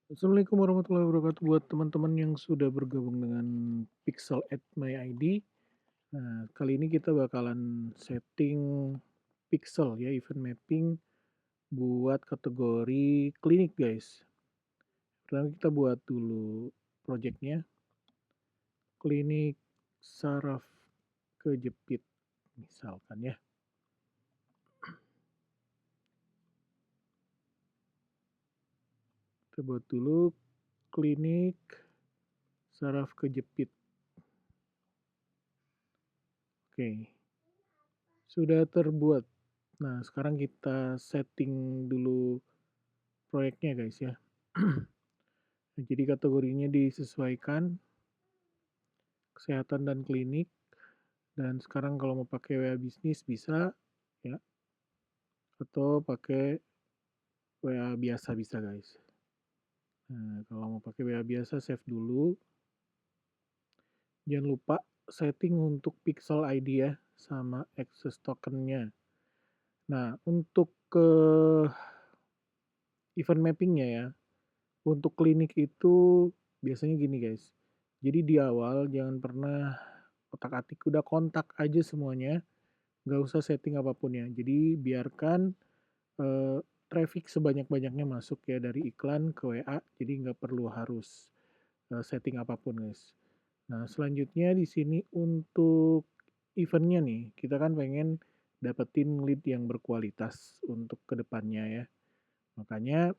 Assalamualaikum warahmatullahi wabarakatuh buat teman-teman yang sudah bergabung dengan Pixel at My ID. Nah, kali ini kita bakalan setting pixel ya, event mapping buat kategori klinik guys. Pertama kita buat dulu projectnya, klinik saraf kejepit misalkan ya. Kita buat dulu klinik saraf kejepit. Oke, sudah terbuat. Nah, sekarang kita setting dulu proyeknya guys ya. Jadi kategorinya disesuaikan kesehatan dan klinik. Dan sekarang kalau mau pakai WA bisnis bisa ya, atau pakai WA biasa bisa guys. Nah, kalau mau pakai WA biasa save dulu. Jangan lupa setting untuk Pixel ID ya sama access tokennya. Nah, untuk ke event mappingnya ya, untuk klinik itu biasanya gini guys. Jadi di awal jangan pernah otak-atik, udah kontak aja semuanya, nggak usah setting apapun ya. Jadi biarkan traffic sebanyak-banyaknya masuk ya dari iklan ke WA, jadi nggak perlu harus setting apapun guys. Nah selanjutnya di sini untuk eventnya nih, kita kan pengen dapetin lead yang berkualitas untuk kedepannya ya. Makanya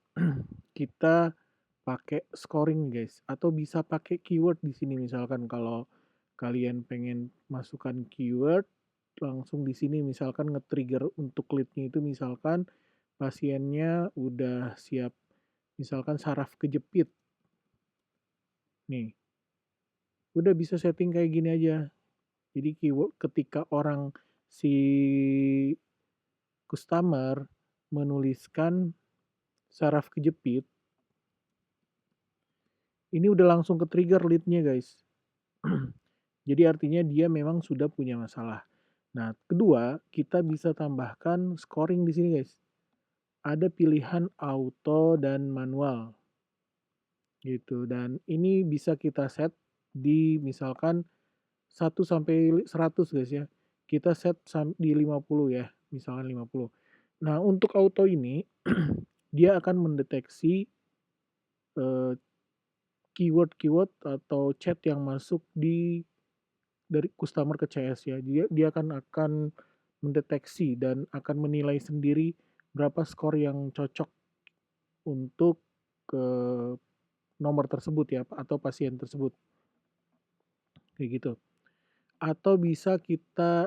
kita pakai scoring guys, atau bisa pakai keyword di sini misalkan kalau kalian pengen masukkan keyword langsung di sini misalkan nge-trigger untuk lead-nya itu misalkan pasiennya udah siap misalkan saraf kejepit nih, udah bisa setting kayak gini aja. Jadi keyword ketika orang si customer menuliskan saraf kejepit, ini udah langsung ke trigger lead-nya guys. Jadi artinya dia memang sudah punya masalah. Nah, kedua, kita bisa tambahkan scoring di sini guys. Ada pilihan auto dan manual gitu. Dan ini bisa kita set di misalkan 1 sampai 100 guys ya. Kita set di 50 ya, misalkan 50. Nah, untuk auto ini dia akan mendeteksi eh, keyword-keyword atau chat yang masuk dari customer ke CS ya. Dia akan mendeteksi dan akan menilai sendiri berapa skor yang cocok untuk ke nomor tersebut ya atau pasien tersebut kayak gitu. Atau bisa kita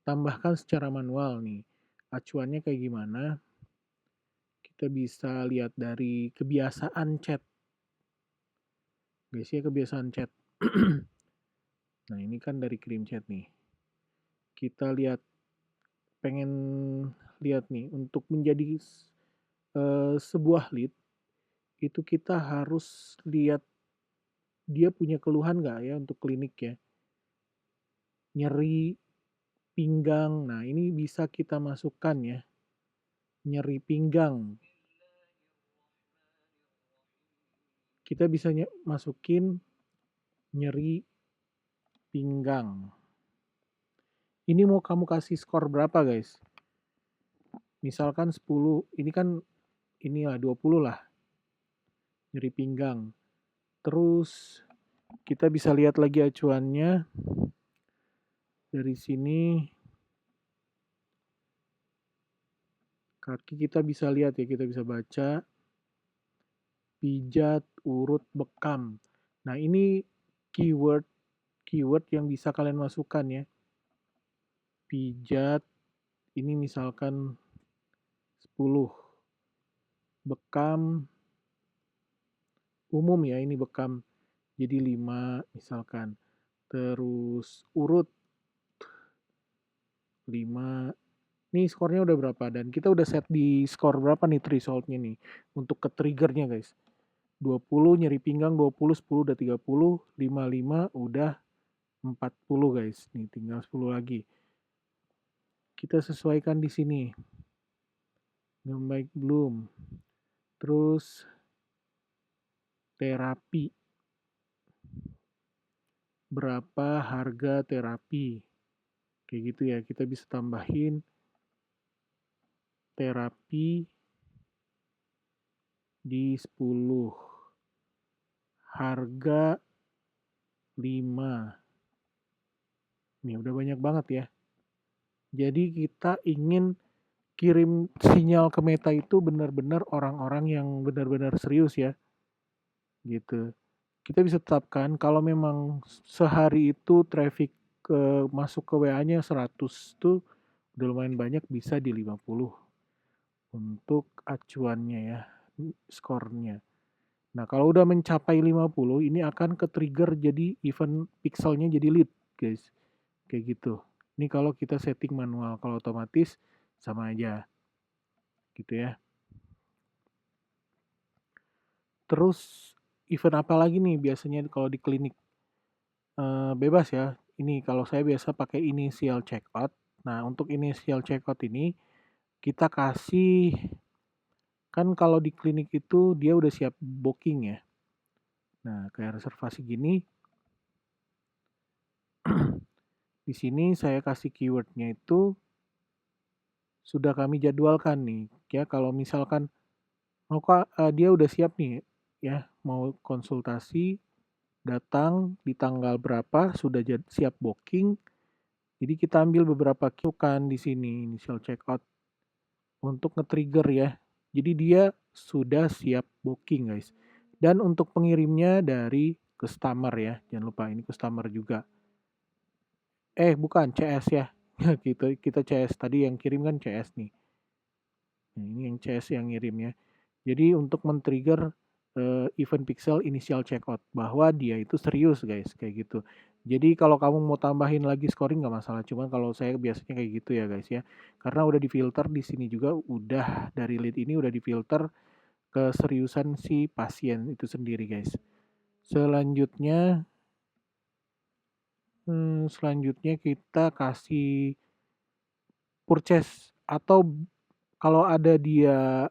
tambahkan secara manual nih. Acuannya kayak gimana? Kita bisa lihat dari kebiasaan chat. Guys ya, kebiasaan chat. Nah, ini kan dari kirim chat nih. Kita lihat, pengen lihat nih, untuk menjadi sebuah lead, itu kita harus lihat dia punya keluhan nggak ya untuk klinik ya. Nyeri pinggang, nah ini bisa kita masukkan ya. Nyeri pinggang, kita bisa masukin nyeri pinggang. Ini mau kamu kasih skor berapa guys? Misalkan 10, ini kan inilah 20 lah, nyeri pinggang. Terus kita bisa lihat lagi acuannya dari sini. Kaki kita bisa lihat ya, kita bisa baca pijat, urut, bekam. Nah, ini keyword keyword yang bisa kalian masukkan ya. Pijat ini misalkan 10. Bekam umum ya, ini bekam. Jadi 5 misalkan. Terus urut 5. Nih skornya udah berapa dan kita udah set di skor berapa nih thresholdnya nih untuk ke triggernya guys. 20 nyeri pinggang, 20, 10 udah 30, 55 udah 40 guys. Nih tinggal 10 lagi. Kita sesuaikan di sini. Yang baik belum. Terus terapi. Berapa harga terapi? Kayak gitu ya, kita bisa tambahin terapi di 10. Harga 5. Nih udah banyak banget ya. Jadi kita ingin kirim sinyal ke Meta itu benar-benar orang-orang yang benar-benar serius ya, gitu. Kita bisa tetapkan kalau memang sehari itu traffic masuk ke WA-nya 100 tuh udah lumayan banyak, bisa di 50 untuk acuannya ya, skornya. Nah, kalau udah mencapai 50, ini akan ke-trigger jadi event pixelnya jadi lead, guys. Kayak gitu. Ini kalau kita setting manual, kalau otomatis sama aja. Gitu ya. Terus event apa lagi nih biasanya kalau di klinik? Bebas ya. Ini kalau saya biasa pakai initial checkout. Nah, untuk initial checkout ini kita kasih, kan kalau di klinik itu dia udah siap booking ya. Nah, kayak reservasi gini. Di sini saya kasih keywordnya itu sudah kami jadwalkan nih. Ya, kalau misalkan dia udah siap nih ya, mau konsultasi, datang di tanggal berapa, sudah siap booking. Jadi kita ambil beberapa keyword di sini, initial checkout, untuk nge-trigger ya. Jadi dia sudah siap booking guys. Dan untuk pengirimnya dari customer ya, jangan lupa ini customer juga. Bukan CS ya. Kita CS tadi yang kirim kan CS nih. Nah, ini yang CS yang ngirim ya. Jadi untuk men-trigger event pixel initial checkout bahwa dia itu serius guys, kayak gitu. Jadi kalau kamu mau tambahin lagi scoring nggak masalah, cuman kalau saya biasanya kayak gitu ya guys ya. Karena udah difilter di sini juga, udah dari lead ini udah difilter keseriusan si pasien itu sendiri guys. Selanjutnya kita kasih purchase, atau kalau ada dia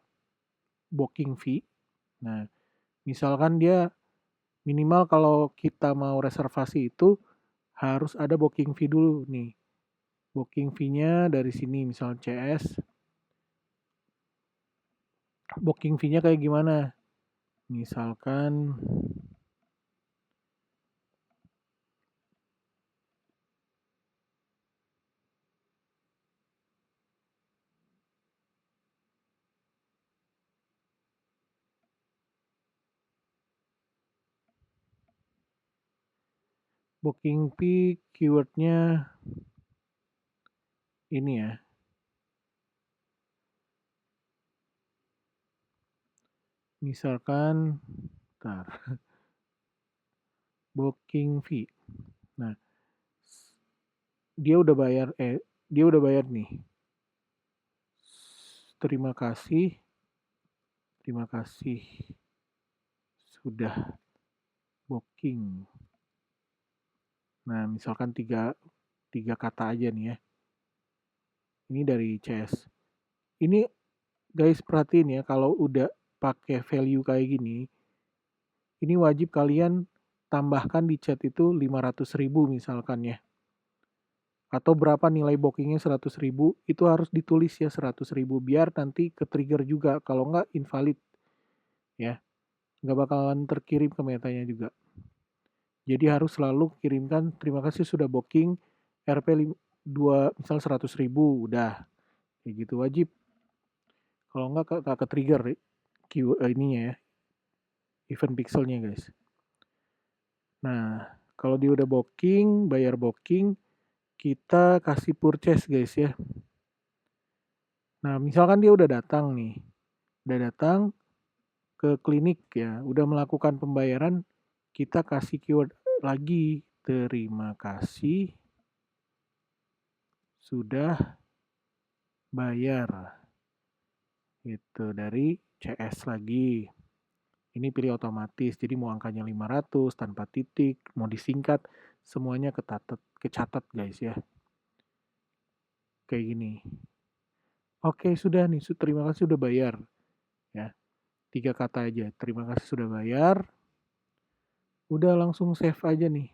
booking fee. Nah, misalkan dia minimal kalau kita mau reservasi itu harus ada booking fee dulu nih. Booking fee-nya dari sini misal CS. Booking fee-nya kayak gimana? Misalkan booking fee keywordnya ini ya. Misalkan booking fee. Nah, dia udah bayar nih. Terima kasih sudah booking. Nah, misalkan tiga kata aja nih ya. Ini dari CS. Ini guys perhatiin ya, kalau udah pakai value kayak gini, ini wajib kalian tambahkan di chat itu 500.000 misalkan ya. Atau berapa nilai bookingnya 100.000, itu harus ditulis ya 100.000 biar nanti ke trigger juga, kalau nggak invalid ya. Nggak bakalan terkirim ke metanya juga. Jadi harus selalu kirimkan terima kasih sudah booking RP 2 misal 100.000 udah. Kayak gitu wajib. Kalau nggak ke trigger ininya ya, event pixelnya guys. Nah, kalau dia udah booking, bayar booking, kita kasih purchase guys ya. Nah, misalkan dia udah datang nih. Udah datang ke klinik ya, udah melakukan pembayaran, kita kasih keyword lagi, terima kasih sudah bayar. Itu dari CS lagi. Ini pilih otomatis, jadi mau angkanya 500 tanpa titik, mau disingkat, semuanya kecatat guys ya. Kayak gini. Oke, sudah nih, terima kasih sudah bayar. Ya, 3 kata aja, terima kasih sudah bayar. Udah langsung save aja nih.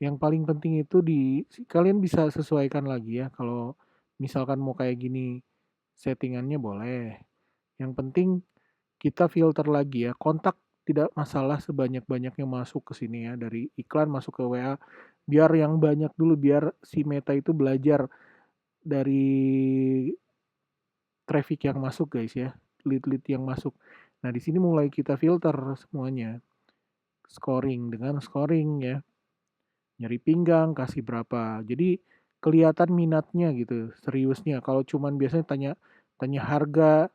Yang paling penting itu kalian bisa sesuaikan lagi ya. Kalau misalkan mau kayak gini settingannya boleh. Yang penting kita filter lagi ya. Kontak tidak masalah sebanyak-banyaknya masuk ke sini ya. Dari iklan masuk ke WA. Biar yang banyak dulu. Biar si Meta itu belajar dari traffic yang masuk guys ya. Lead-lead yang masuk. Nah di sini mulai kita filter semuanya. Scoring dengan scoring ya. Nyari pinggang kasih berapa. Jadi kelihatan minatnya gitu, seriusnya. Kalau cuman biasanya tanya tanya harga,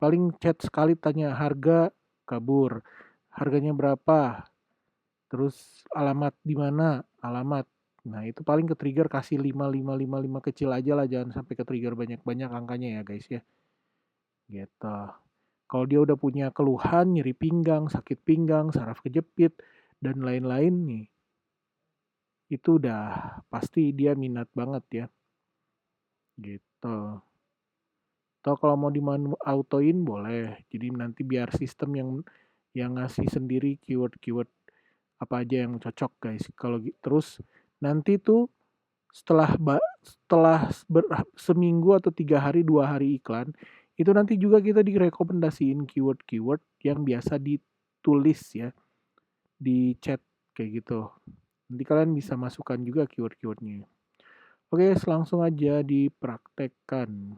paling chat sekali tanya harga, kabur. Harganya berapa? Terus alamat di mana? Alamat. Nah, itu paling ke trigger kasih 5 kecil aja lah, jangan sampai ke trigger banyak-banyak angkanya ya, guys ya. Gitu. Kalau dia udah punya keluhan, nyeri pinggang, sakit pinggang, saraf kejepit, dan lain-lain nih, itu udah pasti dia minat banget ya, gitu. Atau kalau mau di autoin boleh, jadi nanti biar sistem yang ngasih sendiri keyword-keyword apa aja yang cocok guys. Kalau terus nanti tuh setelah seminggu atau 3 hari 2 hari iklan, itu nanti juga kita direkomendasiin keyword-keyword yang biasa ditulis ya di chat kayak gitu. Nanti kalian bisa masukkan juga keyword-keywordnya. Oke, langsung aja dipraktekkan.